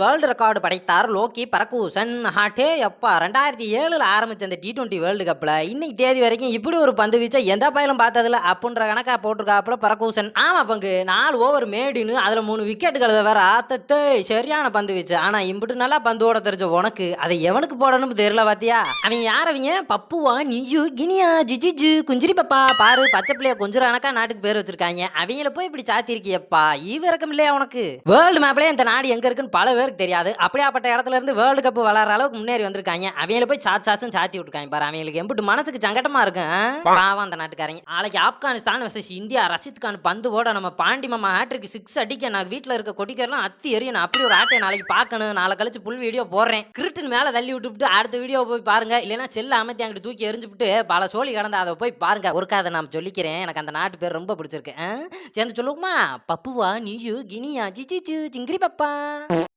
World record படைத்தார் Loki பரகூசன். ஹாட்டே அப்பா 2007ல் ஆரம்பிச்ச அந்த T20 வேர்ல்டு கப்ல இன்னைக்கு தேதி வரைக்கும் இப்படி ஒரு பந்து வீச்ச எந்த பயலும் பார்த்ததில்ல அப்புன்ற கணக்கா போட்டிருக்காப்புல பரகூசன். ஆமா பங்கு 4 ஓவர் மேடுன்னு அதுல 3 விக்கெட்டுகள் வேற ஆத்தத்தை சரியான பந்து வீச்சு. ஆனா இம்புட்டு நல்லா பந்து ஓட தெரிஞ்ச உனக்கு அதை எவனுக்கு போடணும்னு தெரியல பாத்தியா? அவங்க யார் அவங்க? பப்புவா நியூ கினியா ஜிஜிஜு குஞ்சிரி பப்பா பாரு பச்சை பிள்ளைய கொஞ்சம் கணக்கா நாட்டுக்கு பேர் வச்சிருக்காங்க. அவங்கள போய் இப்படி சாத்திருக்கியப்பா ஈவிரக்கம் இல்லையா உனக்கு? வேர்ல்டு மேப்லயே இந்த நாடு எங்க இருக்குன்னு பல பேருக்கு தெரியாது. அப்படியாப்பட்ட இடத்துல இருந்து வேர்ல்டு கப் விளையாடுற அளவுக்கு முன்னேறி வந்திருக்காங்க. அவங்கள போய் சாத்துன்னு சாத்தி விட்டுருக்காங்க பாரு. அவங்களுக்கு எம்பிட்டு மனசுக்கு சங்கட்டமா இருக்கும். பாவம் அந்த நாட்டுக்காரங்க. நாளைக்கு ஆப்கானிஸ்தான் வர்சஸ் இந்தியா. ரஷித் கான் பந்து போட நம்ம பாண்டி மாமா ஹேட்ரிக் 6 அடிக்க நான் வீட்டுல இருக்க கொடிக்கெல்லாம் அத்தி எறியணும். அப்படி ஒரு ஆட்டை நாளைக்கு பார்க்கணும். நாளை கழிச்சு புல் வீடியோ போடுறேன். கிரிட்டுன்னு மேல தள்ளி விட்டுவிட்டு அடுத்த வீடியோ போய் பாருங்க. இல்லைன்னா செல்ல அமைத்தி அங்கிட்டு தூக்கி எரிஞ்சுவிட்டு பல சோழி கடந்த அதை போய் பாருங்க. ஒருக்கா அதை நான் சொல்லிக்கிறேன். எனக்கு அந்த நாட்டு பேர் ரொம்ப பிடிச்சிருக்கு. சேர்ந்து சொல்லுவோமா? Papua new Guinea ஜிஜிஜு ஜிங்கிரி Papa.